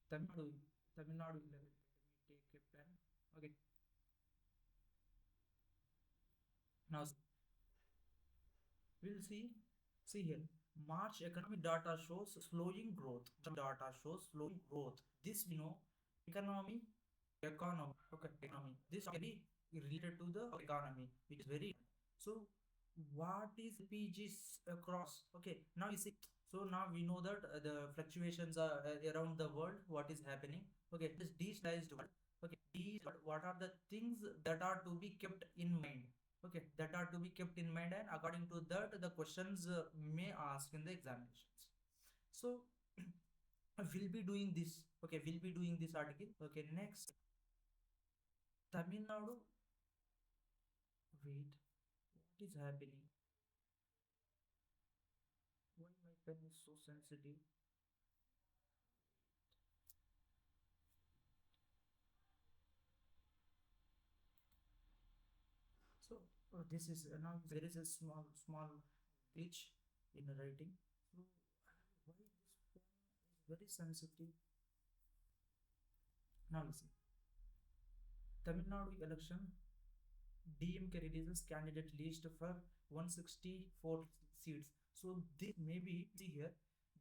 Tamil Nadu, Tamil Nadu. Let me take a pen. Okay. Now we'll see here. March economic data shows slowing growth. Data shows slowing growth. This we know economy, economy. Okay, economy. This is very related to the economy, which is very so. What is LPGs across? Okay, now you see. So now we know that the fluctuations are around the world. What is happening? Okay, this destabilized world. Okay, these what are the things that are to be kept in mind? Okay, that are to be kept in mind, and according to that the questions may ask in the examinations. So we'll be doing this. Okay, we'll be doing this article. Okay, next. Tamil Nadu. Wait, what is happening? Why my pen is so sensitive? So this is now there is a small glitch in the writing. So why this pen is very sensitive? Now you see, Tamil Nadu election. DMK releases candidate list for 164 seats. So this may be, see here,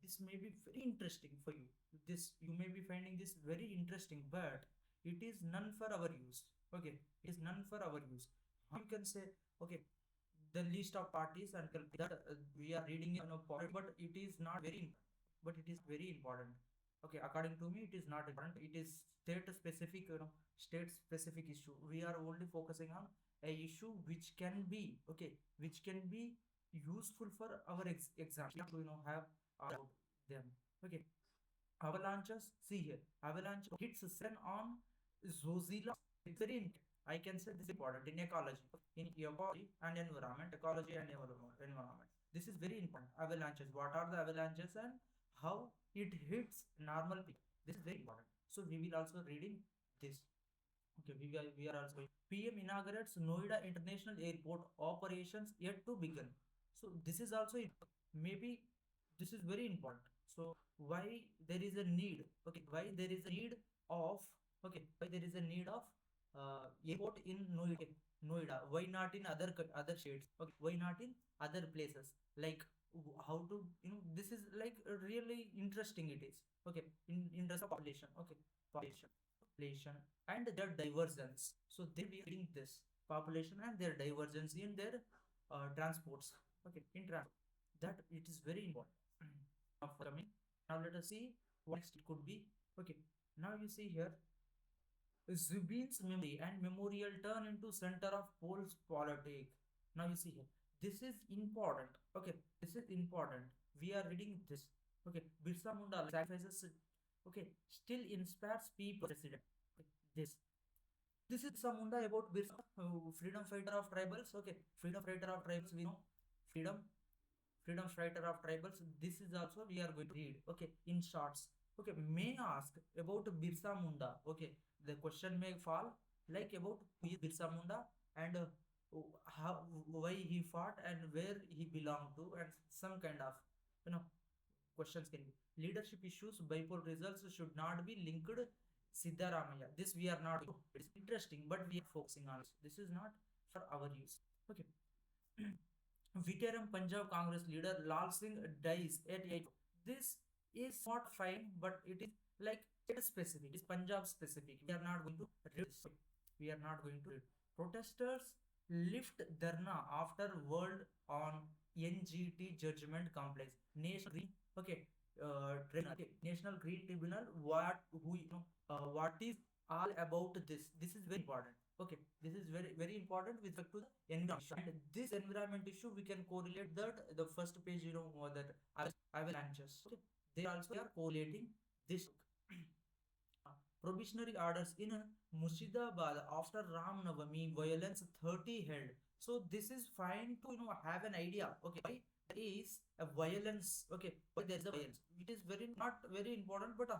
this may be very interesting for you. This you may be finding this very interesting, but it is none for our use. Okay, it is none for our use. You can say, okay, the list of parties and that we are reading in a part, but it is not very, but it is very important. Okay, according to me, it is not important. It is state specific, state specific issue. We are only focusing on a issue which can be okay, which can be useful for our exam. Have about them. Okay, avalanches. See here, avalanche hits sun on Zozilla. It's very, I can say this is important in ecology, and environment, ecology and environment. This is very important. Avalanches. What are the avalanches and how it hits normal people? This is very important. So we will also reading this. Okay, we are also PM inaugurates Noida International Airport operations yet to begin. So this is also maybe this is very important. So why there is a need? Okay, why there is a need of why there is a need of airport in Noida? Noida. Why not in other states? Okay, why not in other places? Like how to this is like really interesting. It is okay in terms of population. Okay, population and their divergence. So they will be reading this population and their divergence in their transports. Okay, in transport. That it is very important. Now for coming. Now let us see what next it could be. Okay. Now you see here Zubin's memory and memorial turn into center of Poles politics. Now you see here. This is important. Okay. This is important. We are reading this. Okay. Birsa Munda sacrifices. Okay. Still inspires people. President. Okay. This is some Munda about Birsa, freedom fighter of tribals. Okay. Freedom fighter of tribals. We know freedom fighter of tribals. This is also we are going to read. Okay, in shorts. Okay, may ask about Birsa Munda. Okay, the question may fall like about who is Birsa Munda and how why he fought and where he belonged to and some kind of you know questions can be. Leadership issues, bipolar results should not be linked Siddharamaya. This we are not. It's interesting, but we are focusing on this. This is not for our use. Okay. Veteran Punjab Congress leader Lal Singh dies at 8. This is not fine, but it is like it is specific. It is Punjab specific. We are not going to read this. We are not going to read. Protesters lift Dharna after world on NGT judgment complex. National Green, okay, tribunal, okay. National Green Tribunal. What is all about this? This is very important. Okay, this is very important with respect to the environment. And this environment issue we can correlate that the first page that avalanches. Okay, they also are correlating this. Probationary orders in Mushidabad after Ram Navami violence 30 held. So this is fine to have an idea. Okay, why there is a violence? Okay, why there is a violence? It is very not very important, but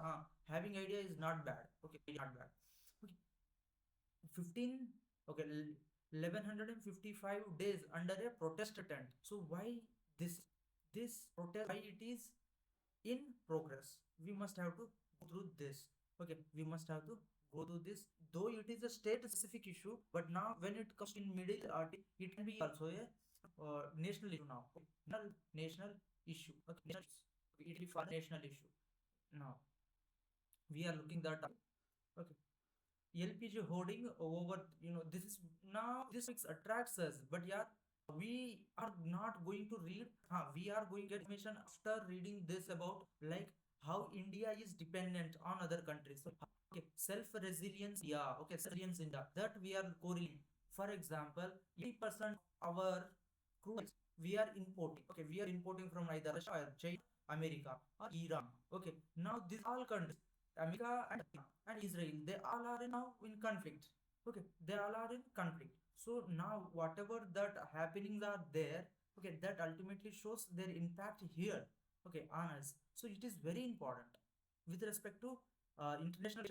having idea is not bad. Okay, not bad. Okay, 15 okay 1155 days under a protest tent. So why this protest? Why it is in progress? We must have to go through this. Okay, we must have to go to this, though it is a state specific issue, but now when it comes in middle article, it can be also a national issue now. Okay, national issue. Okay, national issues. Okay, it will be for national issue. Now we are looking that up. Okay, LPG hoarding over, this is now this mix attracts us, but yeah, we are not going to read. We are going to get information after reading this about like how India is dependent on other countries. So, okay, self resilience. Yeah, okay, self resilience India that we are correlating. For example, 80% our crude oils we are importing. Okay, we are importing from either Russia or China, America or Iran. Okay, now these all countries, America and Israel, they all are now in conflict. Okay, they all are in conflict. So now whatever that happenings are there, okay, that ultimately shows their impact here, okay, on us. So it is very important with respect to international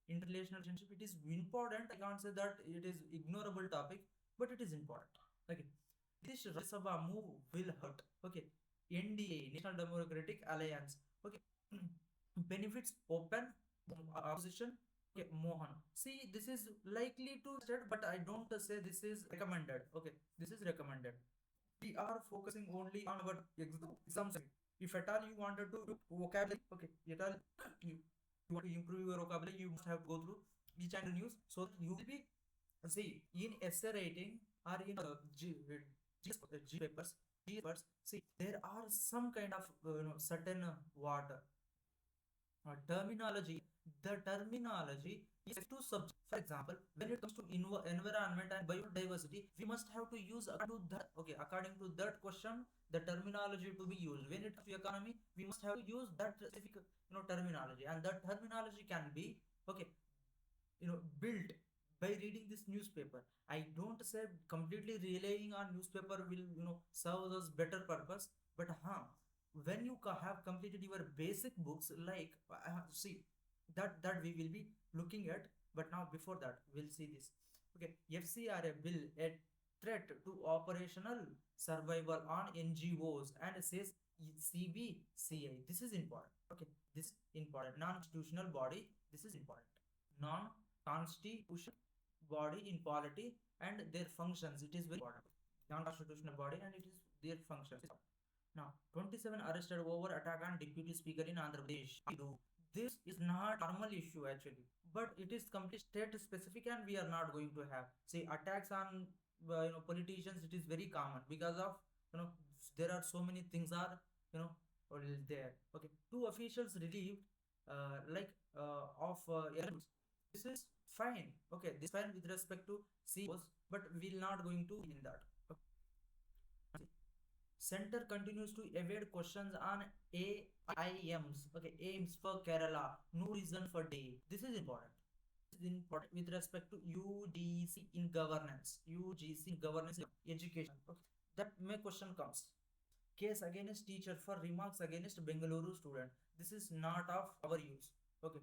relationship. It is important. I can't say that it is ignorable topic, but it is important. Okay, this Rajya Sabha move will hurt. Okay, NDA, National Democratic Alliance. Okay, benefits open opposition. Okay, Mohan. See, this is likely to state, but I don't say this is recommended. Okay, this is recommended. We are focusing only on our exam side. If at all you wanted to do vocabulary, okay, at all you want to improve your vocabulary, you must have to go through each and news so that you will be, see, in essay writing or in G papers, see, there are some kind of certain what terminology. The terminology is to subject. For example, when it comes to environment and biodiversity, we must have to use according to that. Okay, according to that question, the terminology to be used. When it comes to economy, we must have to use that specific terminology, and that terminology can be, okay, built by reading this newspaper. I don't say completely relying on newspaper will serve us better purpose, but when you have completed your basic books, like see, that we will be looking at. But now before that we'll see this. Okay, FCRA bill a threat to operational survival on NGOs and says CBCI. This is important. Okay, this is important. Non-institutional body. This is important. Non-constitutional body in polity and their functions. It is very important. Non-constitutional body and it is their functions. Now, 27 arrested over attack on deputy speaker in Andhra Pradesh. This is not normal issue actually, but it is complete state specific, and we are not going to have, say, attacks on politicians. It is very common because of you know there are so many things are you know there. Okay, two officials relieved of this is fine. Okay, this fine with respect to CEOs, but we'll not going to in that. Okay. Center continues to evade questions on AIMs. Okay, aims for Kerala. No reason for day. This is important. This is important with respect to UGC in governance. UGC in governance education. Okay, that may question comes. Case against teacher for remarks against Bengaluru student. This is not of our use. Okay,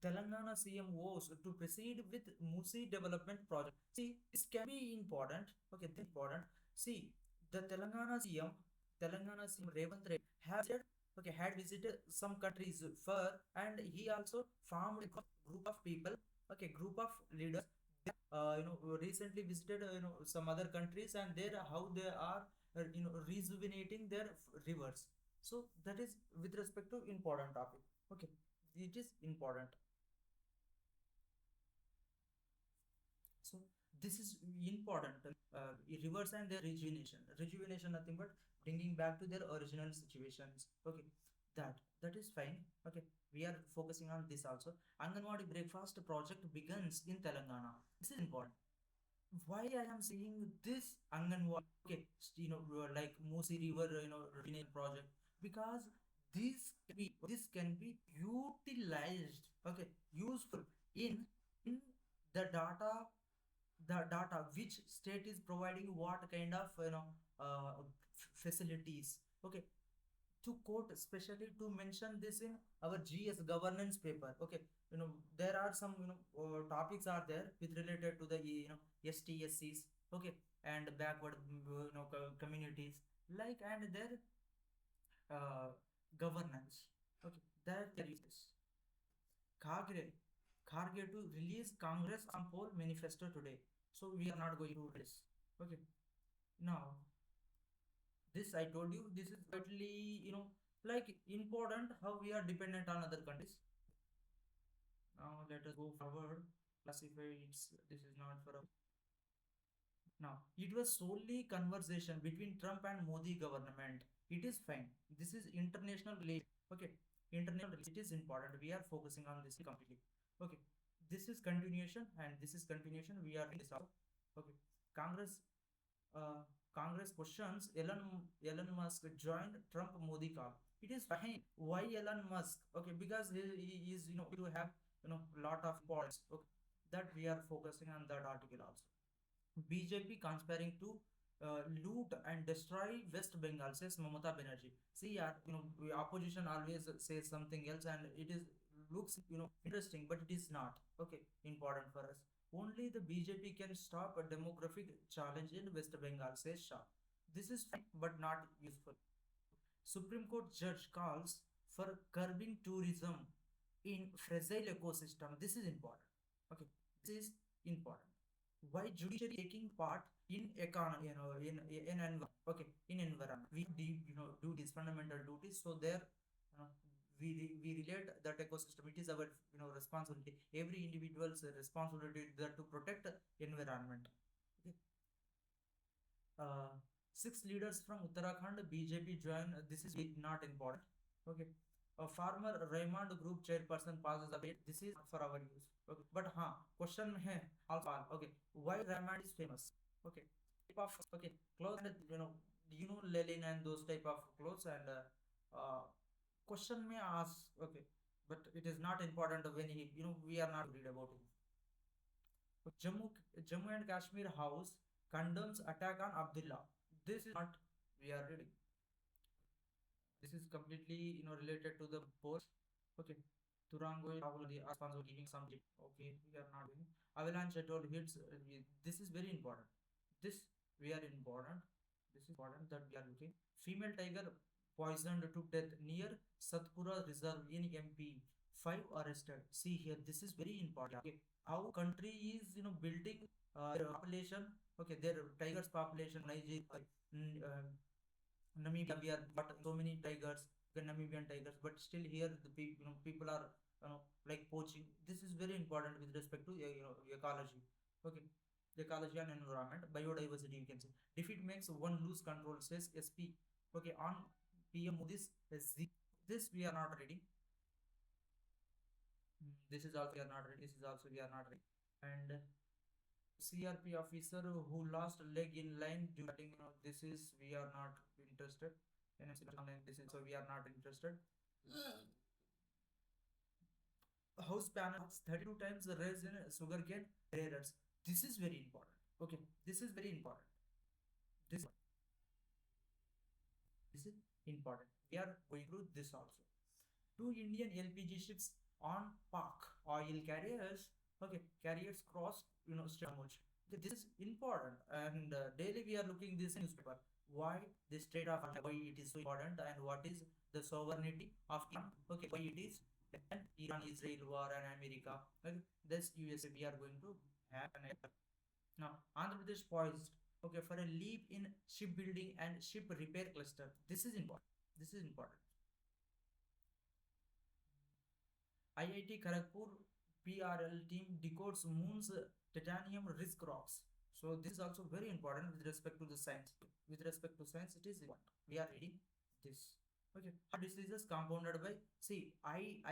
Telangana CM was to proceed with Musi development project. See, this can be important. Okay, this is important. See, the Telangana CM Revant Reddy have visited, okay, had visited some countries for, and he also formed a group of people, okay, group of leaders. Recently visited some other countries, and there how they are rejuvenating their rivers. So that is with respect to important topic. Okay, it is important. So this is important. Rivers and their rejuvenation. Rejuvenation, nothing but bringing back to their original situations. Okay, that is fine. Okay, we are focusing on this also. Anganwadi breakfast project begins in Telangana. This is important. Why I am saying this Anganwadi? Okay, like Musi River, rejuvenation project, because this can be utilized. Okay, useful in the data which state is providing what kind of facilities. Okay, to quote especially to mention this in our GS governance paper. Okay, there are some topics are there with related to the STSCs. Okay, and backward communities, like, and their uh, governance. Okay, that there is this. Kharge, Kharge to release Congress on poll manifesto today. So we are not going to this. Okay. Now, this I told you, this is vitally, like important how we are dependent on other countries. Now let us go forward. Classify it's this is not for a now. It was solely conversation between Trump and Modi government. It is fine. This is international relation. Okay, international relation. It is important. We are focusing on this completely. Okay, this is continuation and this is continuation. We are in this out. Okay, Congress. Uh, Congress questions Elon Musk joined Trump Modi call. It is fine. Why Elon Musk? Okay, because he is to have lot of importance. Okay, that we are focusing on that article also. BJP conspiring to loot and destroy West Bengal, says Mamata Banerjee. See, yeah, opposition always says something else, and it is looks interesting, but it is not important for us. Only the BJP can stop a demographic challenge in West Bengal, says Shah. This is fine, but not useful. Supreme Court judge calls for curbing tourism in fragile ecosystem. This is important. Okay, this is important. Why judiciary taking part in economy, okay, in environment? We do these fundamental duties. So there, we relate that ecosystem. It is our responsibility. Every individual's responsibility that to protect the environment. Okay. uh, Six leaders from Uttarakhand BJP join. This is not important. Okay. A farmer Raymond Group chairperson passes away. This is for our use. Okay. But question में है also. Okay. Why Raymond is famous? Okay. Type of clothes and Lelin and those type of clothes and question may ask. Okay. But it is not important when he we are not read about it. Jammu, Jammu and Kashmir House condemns attack on Abdullah. This is not we are reading. This is completely related to the post. Okay. Turango the responsible giving some okay, we are not doing. Avalanche at all hits. This is very important. This we are important. This is important that we are looking. Female tiger poisoned to death near Satpura Reserve in MP. Five arrested. See here, this is very important. Okay, how country is building their population. Okay, their tigers population. Nigeria, Namibia, we are got so many tigers, Namibian tigers, but still here the people are like poaching. This is very important with respect to ecology. Okay, ecology and environment, biodiversity. You can say defeat makes one lose control, says SP. Okay, on PM Modi's this we are not reading. This is also we are not ready. This is also we are not ready. And CRP officer who lost leg in line during this is we are not interested. NMC online this is so we are not interested. House panels 32 times the raise in sugarcane errors. This is very important. Okay, this is very important. This this is important. We are going through this also. Two Indian LPG ships on Pak oil carriers. Okay, carriers cross Strait of Hormuz. This is important, and daily we are looking this newspaper. Why the Strait of Hormuz? Why it is so important, and what is the sovereignty of Iran? Okay, why it is and Iran-Israel war and America. Okay, this USA we are going to have an now Andhra Pradesh poised okay for a leap in shipbuilding and ship repair cluster. This is important. This is important. IIT Kharagpur PRL team decodes moon's titanium risk rocks. So this is also very important with respect to the science. With respect to science, it is important. We are reading this. Okay. Heart diseases compounded by see. I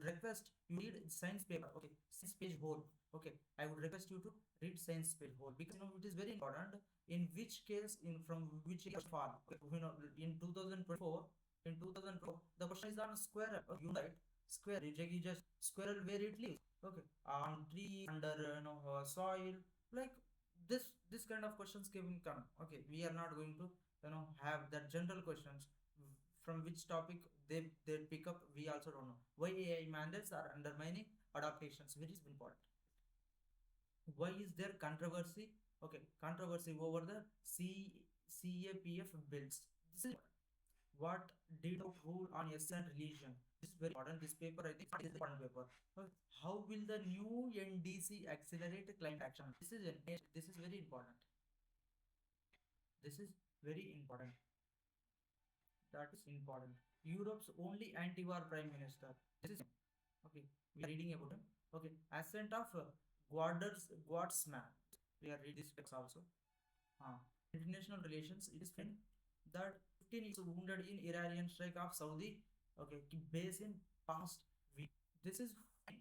request you read science paper. Okay, science page whole. Okay, I would request you to read science page whole because it is very important. In which case, in from which year fall? Okay, in 2024, in 2004, the question is on square. You right? Square. You just squirrel where it lives. Okay, on tree under soil like this kind of questions can come. Okay, we are not going to have that general questions from which topic they pick up. We also don't know why AI mandates are undermining adaptations. Very important. Why is there controversy? Okay, controversy over the CAPF bills. This is what did the rule on yes and religion? This is very important. This paper, I think, is the important paper. Uh, How will the new NDC accelerate climate action? This is very important. This is very important. That is important. Europe's only anti-war prime minister. This is okay. We are reading about him. Okay, ascent of Guardsman. We are reading this text also. Uh, International relations. It is fin that 15 is wounded in Iranian strike of Saudi. Okay, base in past week. This is fine.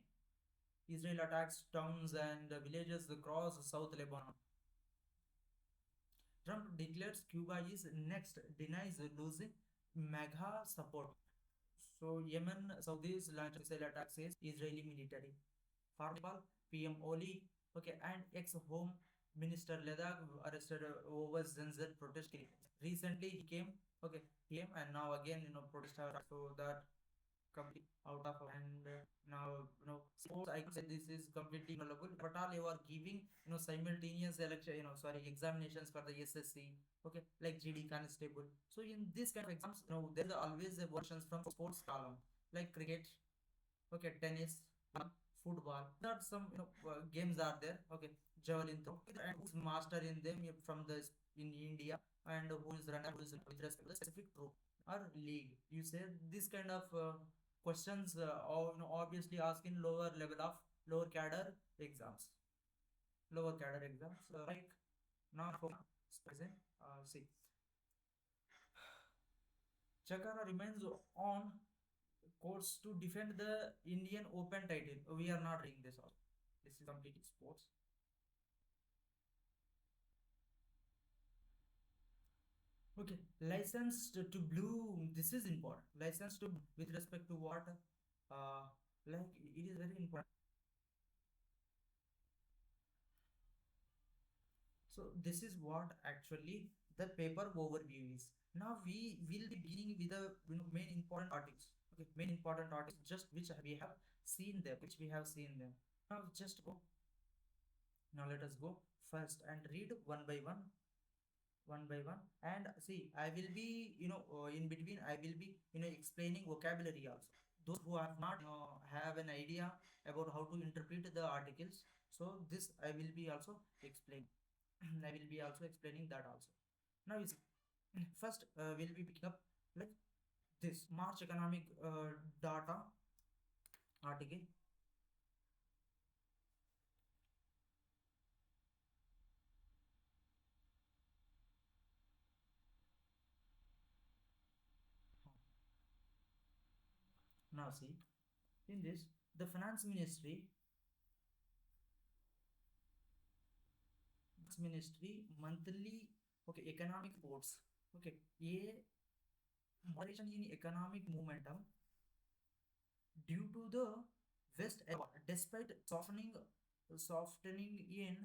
Israel attacks towns and villages across South Lebanon. Trump declares Cuba is next, denies losing MAGA support. So Yemen, Saudis launch missile attack says Israeli military. For Nepal, PM Oli, okay, and ex-Home Minister Ladakh arrested over Zanzar protest. Recently he came, okay, he came and now again protest so that complete out of and now sports I can say this is completely ignorable but all you are giving simultaneous election sorry examinations for the SSC, okay, like GD constable. So in this kind of exams there are always the versions from sports column like cricket, okay, tennis, football. Not some games are there, okay, javelin throw, and who's master in them from the in India and who is runner who is with respect to the specific troop or league. You say this kind of questions or obviously ask in lower level of lower cadre exams, lower cadre exams like now for present. See, Chakara remains on course to defend the Indian Open title. We are not reading this also. This is completely sports. Okay, licensed to bloom. This is important. Licensed to with respect to what? Uh, like it is very important. So this is what actually the paper overview is. Now we will be beginning with the main important articles. Okay, main important articles just which we have seen them, which we have seen them. Now just go. Now let us go first and read one by one. And see, I will be in between I will be explaining vocabulary also. Those who have not have an idea about how to interpret the articles, so this I will be also explaining. I will be also explaining that also. Now you see, first we'll be picking up like this March economic data article. Now see, in this the finance ministry monthly, okay, economic reports, okay, a moderation in economic momentum due to the West Airport, despite softening in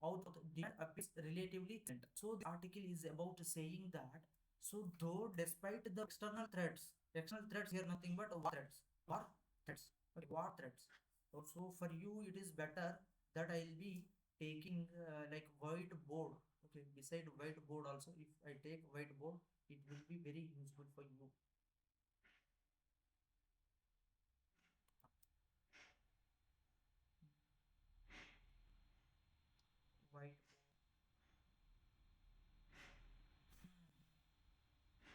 output, demand appears relatively decent. So the article is about saying that so though despite the external threats here nothing but war threats, okay, war threats. So for you it is better that I'll be taking like whiteboard. Okay, beside whiteboard also if I take whiteboard, it will be very useful for you. White. Now you see. Now in this,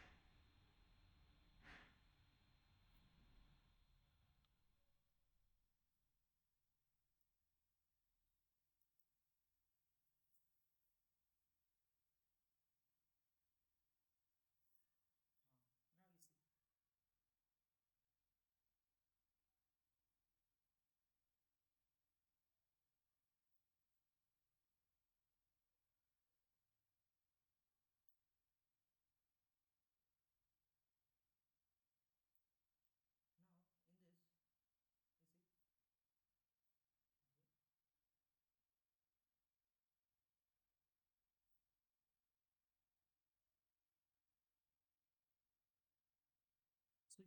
you see. Okay. So you see,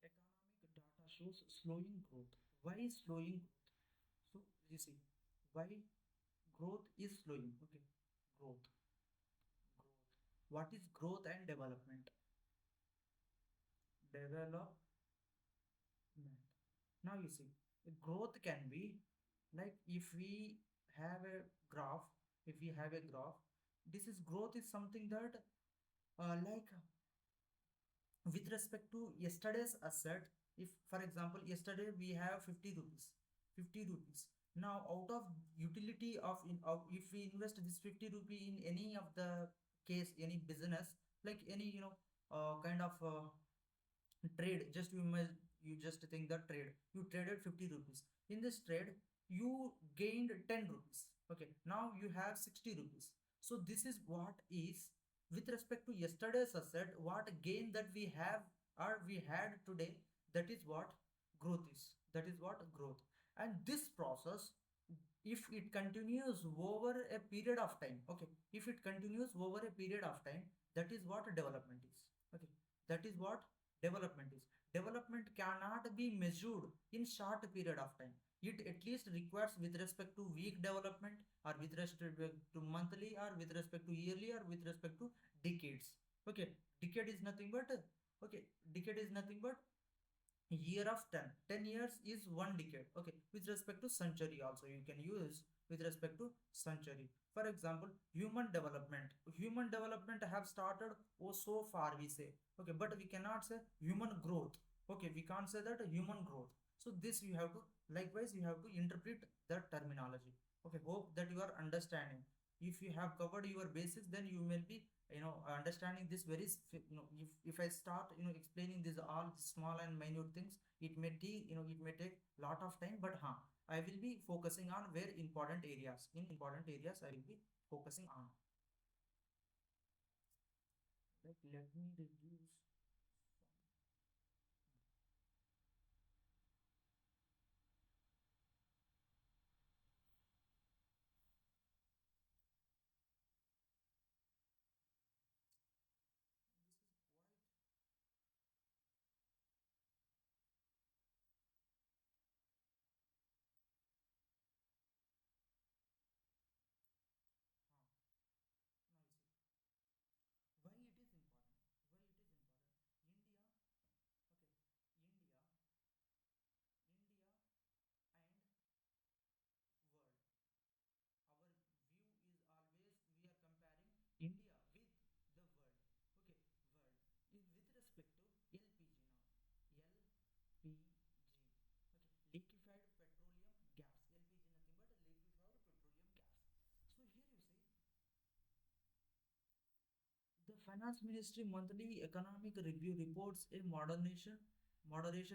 March economic data shows slowing growth. Why is slowing growth? So you see, why growth is slowing? Okay, growth. What is growth and development? Development. Now you see, growth can be like if we have a graph, if we have a graph, this is growth is something that like with respect to yesterday's asset. If for example yesterday we have 50 rupees, 50 rupees, now out of utility of if we invest this 50 rupee in any of the case, any business, like any kind of trade, just you just think that trade, you traded 50 rupees, in this trade you gained 10 rupees, okay, now you have 60 rupees. So this is what is with respect to yesterday's asset, what gain that we have or we had today, that is what growth is, that is what growth. And this process, if it continues over a period of time, okay, if it continues over a period of time, that is what development is, okay, that is what development is. Development cannot be measured in short period of time, it at least requires with respect to week development, or with respect to monthly, or with respect to yearly, or with respect to decades, okay. Decade is nothing but okay, decade is nothing but year of 10, 10 years is one decade, okay. With respect to century also you can use, with respect to century. For example, human development have started oh so far we say, okay, but we cannot say human growth, okay, we can't say that human growth. So this you have to, likewise you have to interpret that terminology, okay. Hope that you are understanding. If you have covered your basics, then you will be understanding this very if I start explaining this all small and minute things, it may take it may take lot of time, but I will be focusing on where important areas, in important areas I will be focusing on. Like let me reduce this is quite now you see why it is important, why it is important. India, okay, India, India and world, our view is always we are comparing India with the world, okay. World is with respect to LPG now, LPG, okay, liquefied petroleum gas. LPG nothing but liquefied petroleum gas. So here you see the finance ministry monthly economic review reports a moderation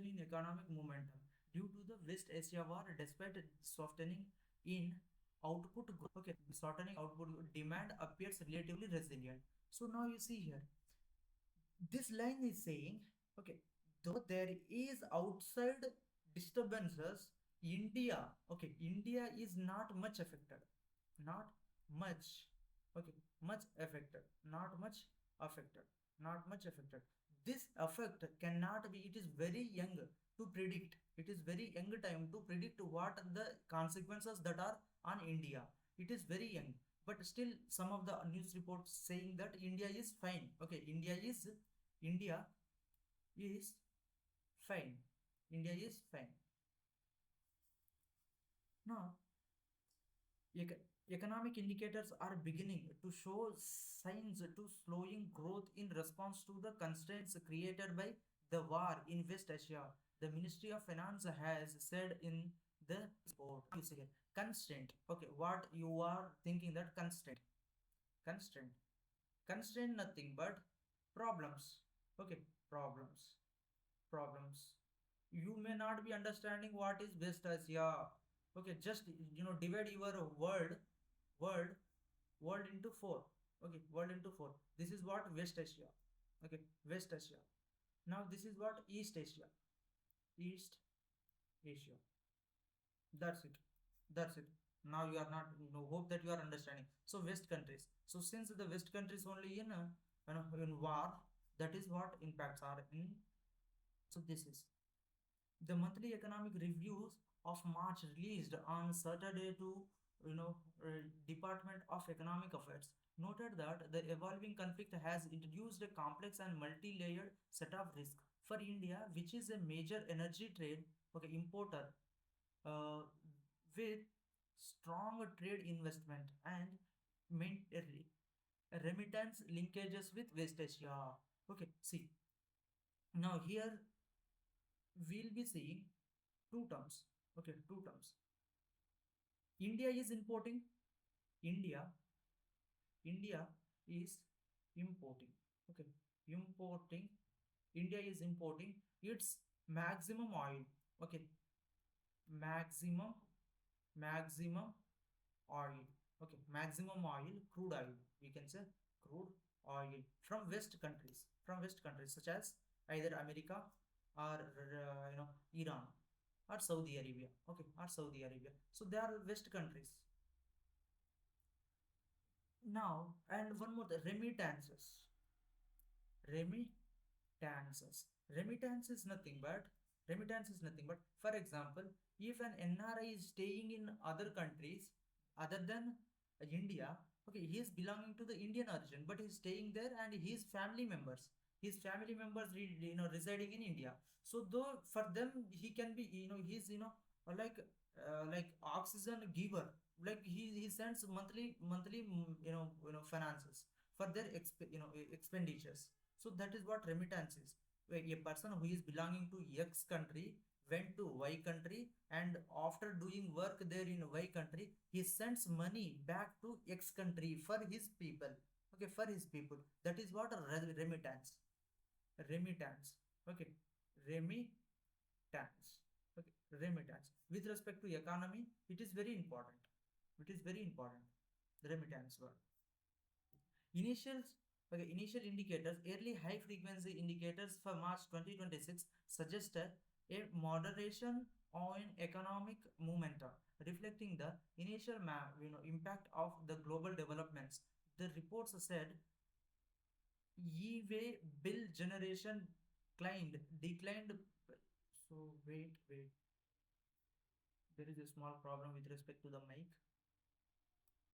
in economic momentum due to the West Asia war, despite softening in output growth. Okay, softening output demand appears relatively resilient. So now you see here, this line is saying, okay, though there is outside disturbances, India, okay, India is not much affected, not much, okay, much affected, not much affected, not much affected. This effect cannot be, it is very young to predict, it is very young time to predict what the consequences that are on India. It is very young, but still some of the news reports saying that India is fine, okay, India is fine, India is fine. Now economic indicators are beginning to show signs to slowing growth in response to the constraints created by the war in West Asia. The Ministry of Finance has said in the report. You see here, constraint. Okay, what you are thinking that constraint? Constraint. Constraint nothing but problems. Okay, problems. Problems. You may not be understanding what is West Asia. Okay, just divide your world world into four, okay, world into four. This is what West Asia, okay, West Asia. Now this is what East Asia, East Asia. That's it, that's it. Now you are not, hope that you are understanding. So West countries, so since the West countries only in war, that is what impacts are in. So this is the monthly economic reviews of March released on Saturday to Department of Economic Affairs noted that the evolving conflict has introduced a complex and multi-layered set of risks For India, which is a major energy trade, okay, importer, uh, with strong trade investment and main, remittance linkages with West Asia. Okay, see, now here we'll be seeing two terms. Okay, two terms. India is importing. India, India is importing. Okay, importing. India is importing its maximum oil. Okay, maximum, maximum oil. Okay, maximum oil, crude oil. We can say crude oil from West countries, such as either America or Iran or Saudi Arabia. Okay, or Saudi Arabia. So they are West countries. Now, and one more, the remittances. Remittances. Remittance is nothing but for example, if an NRI is staying in other countries other than India, okay, he is belonging to the Indian origin, but he's staying there and his family members residing in India. So though for them he can be, he's like oxygen giver, like he sends monthly finances for their expenditures. So that is what remittance is. Where a person who is belonging to X country went to Y country, and after doing work there in Y country, he sends money back to X country for his people. Okay, for his people. That is what a remittance. Remittance. Okay, remittance. Okay, remittance. With respect to economy, it is very important. It is very important. The remittance word. Initials, okay, initial indicators, early high frequency indicators for March 2026 suggested a moderation on economic momentum, reflecting the initial impact of the global developments. The reports said e-way bill generation declined. So wait, there is a small problem with respect to the mic.